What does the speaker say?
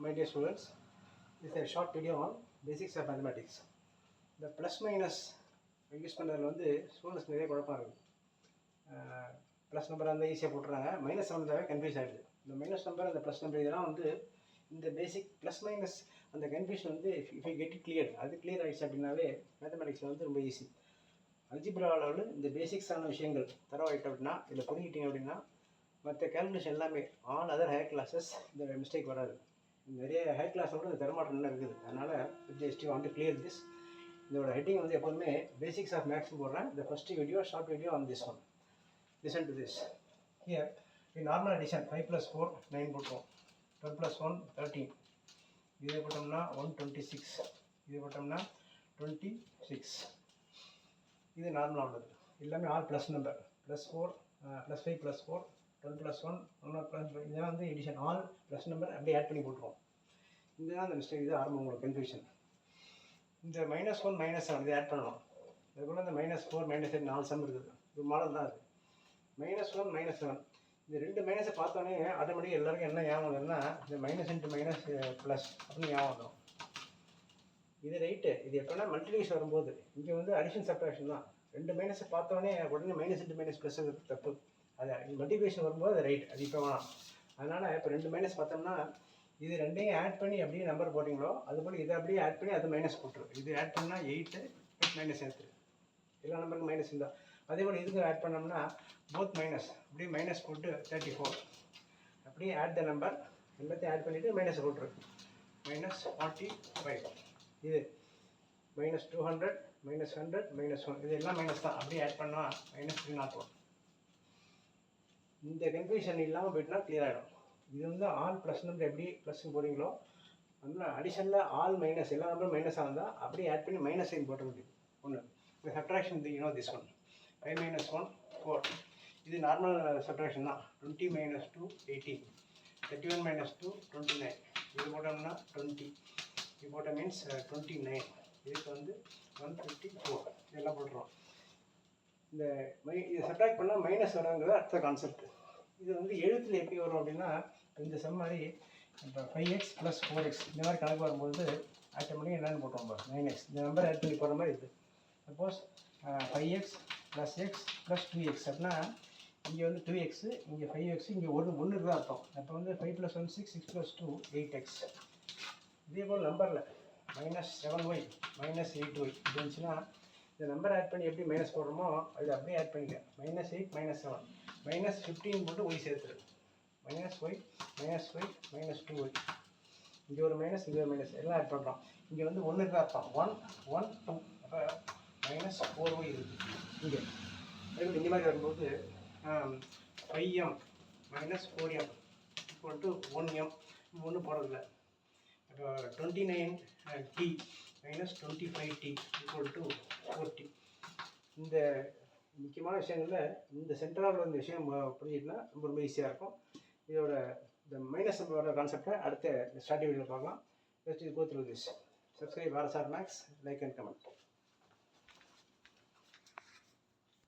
my dear students. This is a short video on basics of mathematics. The plus minus use பண்ணுறதுல வந்து students நிறைய குழப்பம் இருக்குது. Plus number அந்த ஈஸியாக போட்டுறாங்க, மைனஸ் நம்பர் கன்ஃபியூஸ் ஆகிடுது. இந்த மைனஸ் நம்பர் அந்த ப்ளஸ் நம்பர் இதெல்லாம் வந்து இந்த பேசிக் ப்ளஸ் மைனஸ் அந்த கன்ஃபியூஷன் வந்து if you get it clear, அது கிளியர் ஆகிடுச்சு அப்படின்னாவே மேத்தமெட்டிக்ஸில் வந்து ரொம்ப ஈஸி. அல்ஜிப்ரா அளவில் இந்த பேசிக்ஸான விஷயங்கள் தரவாயிட்டு அப்படின்னா இதில் புரிஞ்சிட்டிங்க அப்படின்னா மற்ற கேல்குலேஷன் எல்லாமே ஆல் அதர் ஹையர் கிளாஸஸ் இந்த மிஸ்டேக் வராது. நிறைய ஹையர் கிளாஸோட இந்த தரமாட்டம் இருக்குது. அதனால் just want to clear this. இதோட ஹெட்டிங் வந்து எப்போதுமே பேசிக்ஸ் ஆஃப் மேக்ஸ் போடுறேன். இந்த first video short video on this one. Listen to this. Here normal addition 5 + 4 9 போட்டோம். 12 + 1 13. இதை போட்டோம்னா 126. இதை போட்டோம்னா 26. இது நார்மலாக உள்ளது. எல்லாமே ஆல் ப்ளஸ் நம்பர். +4 +5 +4 12 + 1 1 இதெல்லாம் வந்து எடிஷன் ஆல் ப்ளஸ் நம்பர் அப்படியே ஆட் பண்ணி போட்டுருவோம். இதுதான் அந்த மிஸ்டேக். இது ஆரம்பம் உங்களுக்கு கன்ஃபியூஷன். இந்த -1 -7 இதை ஆட் பண்ணணும். அதுக்குள்ள இந்த -4 -8 4 சம் இருக்குது. இது மாடல் தான் அது. -1 -7 இந்த ரெண்டு மைனஸை பார்த்தோன்னே ஆட்டோமேட்டிக்காக எல்லாருக்கும் என்ன ஞாபகம் வருதுன்னா இந்த மைனஸ் இன்ட்டு மைனஸ் ப்ளஸ் அப்படின்னு ஞாபகம் வரும். இது ரைட்டு. இது எப்போனா மல்டிப்ளிகேஷன் வரும்போது இங்கே வந்து அடிஷன் சப்ட்ராக்ஷன் தான். ரெண்டு மைனஸை பார்த்தோன்னே உடனே மைனஸ் இன்ட்டு மைனஸ் ப்ளஸ் தப்பு. அது மல்டிப்ளிகேஷன் வரும்போது அது ரைட். அது இப்போ வேணாம். அதனால் இப்போ ரெண்டு மைனஸ் பார்த்தோம்னா இது ரெண்டையும் ஆட் பண்ணி அப்படியே நம்பர் போட்டிங்களோ அதுபோல் இதை அப்படியே ஆட் பண்ணி அது மைனஸ் போட்டுரு. இது ஆட் பண்ணால் 8 மைனஸ் எடுத்துரு. எல்லா நம்பருக்கும் மைனஸ் இருந்தால் அதே போல் இதுக்கு ஆட் பண்ணோம்னா போத் மைனஸ் அப்படியே மைனஸ் போட்டு 34 அப்படியே ஆட் த நம்பர் எல்லாத்தையும் ஆட் பண்ணிவிட்டு மைனஸ் போட்டுரு. -45. இது -200 -100 -1 இது எல்லாம் மைனஸ் தான். அப்படியே ஆட் பண்ணால் -301. இந்த கன்ஃபியூஷன் இல்லாமல் போயிட்டுனா கிளியர் ஆகிடும். இது வந்து ஆல் ப்ளஸ் நம்பர் எப்படி ப்ளஸ்ன்னு போடுறீங்களோ அதனால் அடிஷனில் ஆல் மைனஸ் எல்லா நம்பரும் மைனஸாக இருந்தால் அப்படியே ஆட் பண்ணி மைனஸ் சைன் போட்ட முடியும். ஒன்று இந்த சப்ட்ராக்ஷன் திஸ் ஒன் 5 - 1 4. இது நார்மல் சப்ட்ராக்ஷன் தான். 20 - 2 18. 31 - 2 29. இது போட்டோம்னா 20. இது போட்ட மீன்ஸ் 29. இதுக்கு வந்து 154 இதெல்லாம் போட்டுருவோம். இந்த இது சப்ட்ராக்ட் பண்ணால் மைனஸ் வரங்கிறது அடுத்த கான்செப்ட். இது வந்து எழுத்தில் எப்படி வரும் அப்படின்னா இந்த சம் மாதிரி இப்போ 5x + 4x இந்த மாதிரி கணக்கு வரும்போது ஆட்டோமேட்டிக்காக என்னென்னு போட்டுருவோம் 9x. இந்த நம்பர் ஆட் பண்ணி போகிற மாதிரி இருக்குது. சப்போஸ் 5x + x + 2x அப்படின்னா இங்கே வந்து 2x, இங்கே 5x, இங்கே ஒன்று தான் அர்த்தம். அப்போ வந்து 5 + 1 6 6 + 2 8x. இதே போல் நம்பரில் -7y -8y இது இருந்துச்சுன்னா இந்த நம்பர் ஆட் பண்ணி எப்படி மைனஸ் போடுறோமோ அது அப்படியே ஆட் பண்ணிக்க. -8 -7 -15 போட்டு y சேர்த்துரு. -y -2y இங்கே ஒரு மைனஸ் இங்கே ஒரு மைனஸ் எல்லாம் ஆட் பண்ணுறோம். இங்கே வந்து ஒன்று தான் அர்த்தம். 1 1 2 அப்போ -4y இருக்குது இங்கே. அதுக்கு இந்த மாதிரி வரும்போது 5m -4m = 1m ஒன்றும் போடுறதில்ல. இப்போ 29t -25t = 40. இந்த முக்கியமான விஷயங்களில் இந்த சென்டராக உள்ள இந்த விஷயம் புரிஞ்சுட்டுனா ரொம்ப ஈஸியாக இருக்கும். இதோட இந்த மைனஸ் நம்பரோட கான்செப்டை அடுத்த ஸ்டார்டிங் வீடியோவில் பார்க்கலாம். ஜஸ்ட் இது go through this. Subscribe RSR Max, like and comment.